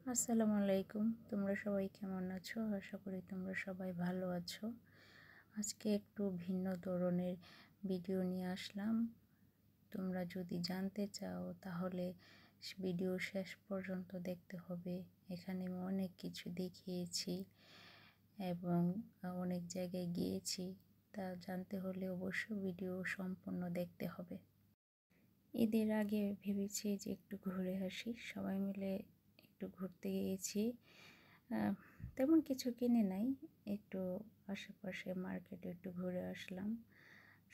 আসসালামু আলাইকুম। তোমরা সবাই কেমন আছো? আশা করি তোমরা সবাই ভালো আছো। আজকে একটু ভিন্ন ধরনের ভিডিও নিয়ে আসলাম। তোমরা যদি জানতে চাও তাহলে ভিডিও শেষ পর্যন্ত দেখতে হবে। এখানে আমি অনেক কিছু দেখিয়েছি এবং অনেক জায়গায় গিয়েছি। তা জানতে হলে অবশ্যই ভিডিও সম্পূর্ণ দেখতে হবে। ঈদের আগে ভেবেছি যে একটু ঘুরে আসি, সবাই মিলে একটু ঘুরতে গিয়েছি। তেমন কিছু কিনে নাই, একটু আশেপাশে মার্কেটে একটু ঘুরে আসলাম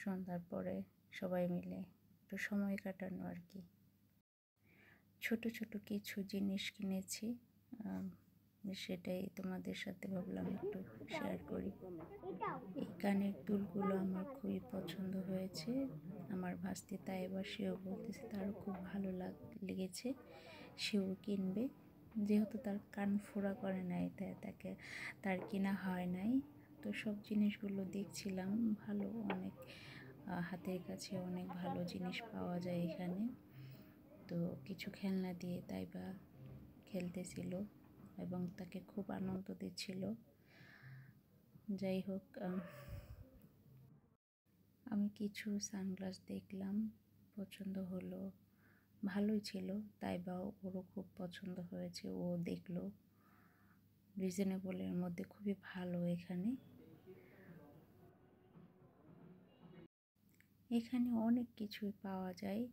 সন্ধ্যার পরে সবাই মিলে একটু সময় কাটানো আর কি। ছোট ছোট কিছু জিনিস কিনেছি, সেটাই তোমাদের সাথে ভাবলাম একটু শেয়ার করি। এই কানের দুলগুলো আমার খুবই পছন্দ হয়েছে। আমার ভাস্তি তাইবা, সেও বলতেছে তারও খুব ভালো লেগেছে, সেও কিনবে। যেহেতু তার কান ফোড়া করে নাই তাই তার কিনা হয় নাই। তো সব জিনিসগুলো দেখছিলাম, ভালো অনেক হাতের কাছে অনেক ভালো জিনিস পাওয়া যায় এখানে। তো কিছু খেলনা দিয়ে তাইবা খেলতেছিল এবং তাকে খুব আনন্দ দিচ্ছিল। যাই হোক, আমি কিছু সানগ্লাস দেখলাম, পছন্দ হলো, ভালোই ছিল। তাইবাও ওরও খুব পছন্দ হয়েছে, ও দেখলো। রিজনেবলের মধ্যে খুবই ভালো এখানে। এখানে অনেক কিছুই পাওয়া যায়।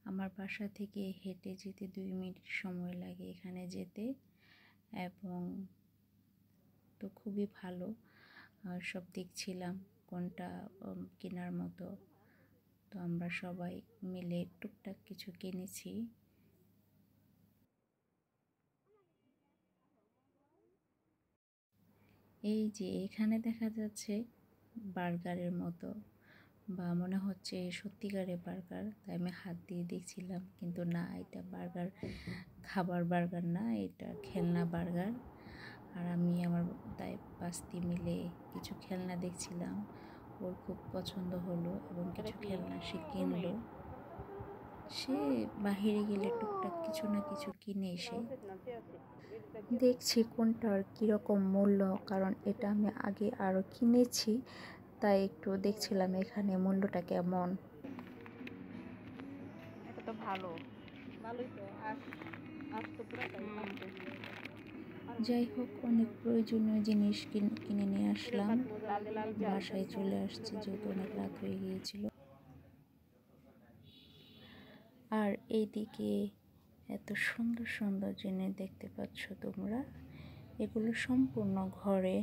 আমার বাসা থেকে হেঁটে যেতে 2 মিনিট সময় লাগে এখানে যেতে, এবং তো খুবই ভালো। সব দেখছিলাম কোনটা কেনার মতো। তো আমরা সবাই মিলে টুকটাক কিছু কিনেছি। এই যে এখানে দেখা যাচ্ছে বার্গারের মতো, বা মনে হচ্ছে সত্যিকারের বার্গার। তাই আমি হাত দিয়ে দেখছিলাম, কিন্তু না, এটা বার্গার, খাবার বার্গার না, এটা খেলনা বার্গার। আর আমি আমার তাই বাস্তি মিলে কিছু খেলনা দেখছিলাম, ওর খুব পছন্দ হলো এবং কিছু খেলনা সে কিনলো। সে বাহিরে গেলে টুকটাক কিছু না কিছু কিনে এসে দেখছি কোনটার কীরকম মূল্য, কারণ এটা আমি আগে আরও কিনেছি, তাই একটু দেখছিলাম এখানে মূল্যটা কেমন। এটা তো ভালো, ভালোই তো। আজ তো পুরাটাই থাকবে। যাই হোক, অনেক প্রয়োজনীয় জিনিস কিনে নিয়ে আসলাম। বাসায় চলে আসছি যেহেতু অনেক রাত হয়ে গিয়েছিল। আর এইদিকে এত সুন্দর সুন্দর জিনিস দেখতে পাচ্ছ তোমরা, এগুলো সম্পূর্ণ ঘরে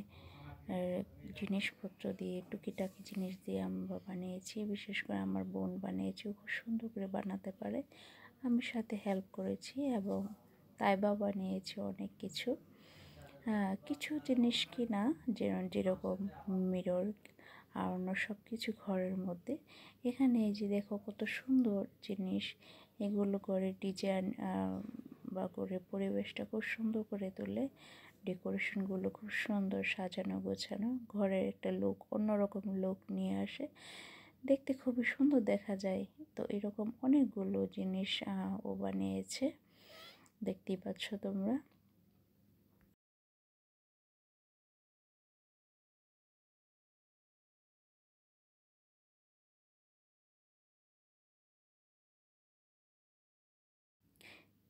জিনিসপত্র দিয়ে, টুকিটাকি জিনিস দিয়ে আমরা বানিয়েছি। বিশেষ করে আমার বোন বানিয়েছে, খুব সুন্দর করে বানাতে পারে। আমি সাথে হেল্প করেছি, এবং তাইবা বানিয়েছে অনেক কিছু। কিছু জিনিস কিনা, যেরকম মিরর আর অন্য সব কিছু ঘরের মধ্যে। এখানে এই যে দেখো কত সুন্দর জিনিস, এগুলো করে ডিজাইন বা করে পরিবেশটা খুব সুন্দর করে তোলে। ডেকোরেশনগুলো খুব সুন্দর সাজানো গোছানো, ঘরের একটা লুক, অন্যরকম লুক নিয়ে আসে, দেখতে খুবই সুন্দর দেখা যায়। তো এরকম অনেকগুলো জিনিস ও বানিয়েছে, দেখতেই পাচ্ছ তোমরা।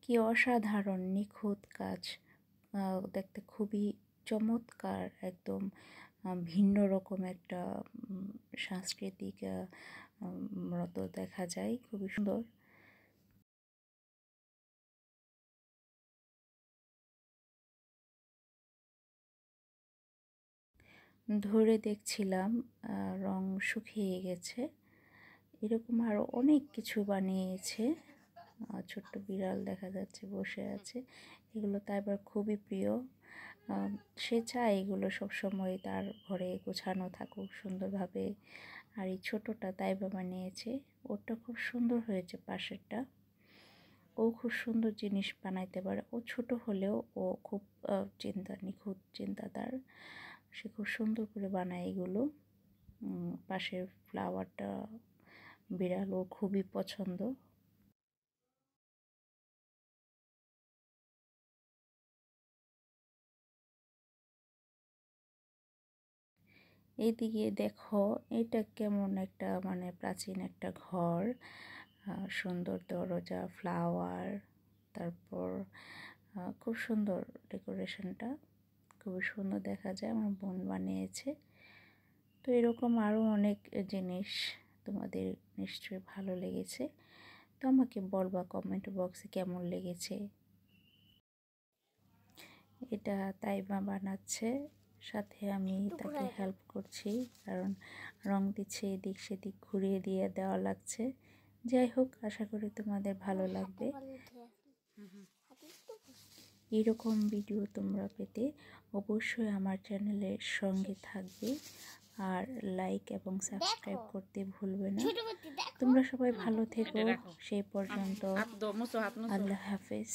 কি অসাধারণ নিখুঁত কাজ, দেখতে খুবই চমৎকার, একদম ভিন্ন রকম একটা সাংস্কৃতিক মতো দেখা যায়, খুবই সুন্দর। ধরে দেখছিলাম রং শুকিয়ে গেছে। এরকম আরও অনেক কিছু বানিয়েছে। ছোট্ট বিড়াল দেখা যাচ্ছে বসে আছে, এগুলো তাই আবার খুবই প্রিয়। সে চায় এগুলো সবসময় তার ঘরে গোছানো থাকুক সুন্দরভাবে। আর এই ছোটোটা তাইবা বানিয়েছে, ওটা খুব সুন্দর হয়েছে। পাশেরটা, ও খুব সুন্দর জিনিস বানাইতে পারে। ও ছোট হলেও ও খুব নিখুঁত চিন্তাদার, সে খুব সুন্দর করে বানায় এগুলো। পাশের ফ্লাওয়ারটা বিড়াল ওর খুবই পছন্দ। এইদিকে দেখো এটা কেমন একটা মানে প্রাচীন একটা ঘর, সুন্দর দরজা, ফ্লাওয়ার, তারপর খুব সুন্দর ডেকোরেশনটা, খুবই সুন্দর দেখা যায়। আমার বোন বানিয়েছে। তো এরকম আরও অনেক জিনিস তোমাদের নিশ্চয়ই ভালো লেগেছে। তো আমাকে বলবা কমেন্ট বক্সে কেমন লেগেছে। এটা তাইবা বানাচ্ছে, সাথে আমি তাকে হেল্প করছি, কারণ রং দিচ্ছে, এদিক সেদিক ঘুরিয়ে দিয়ে দেওয়া লাগছে। যাই হোক, আশা করি তোমাদের ভালো লাগবে। এরকম ভিডিও তোমরা পেতে অবশ্যই আমার চ্যানেলের সঙ্গে থাকবে, আর লাইক এবং সাবস্ক্রাইব করতে ভুলবে না। তোমরা সবাই ভালো থেকো, সেই পর্যন্ত আল্লাহ হাফেজ।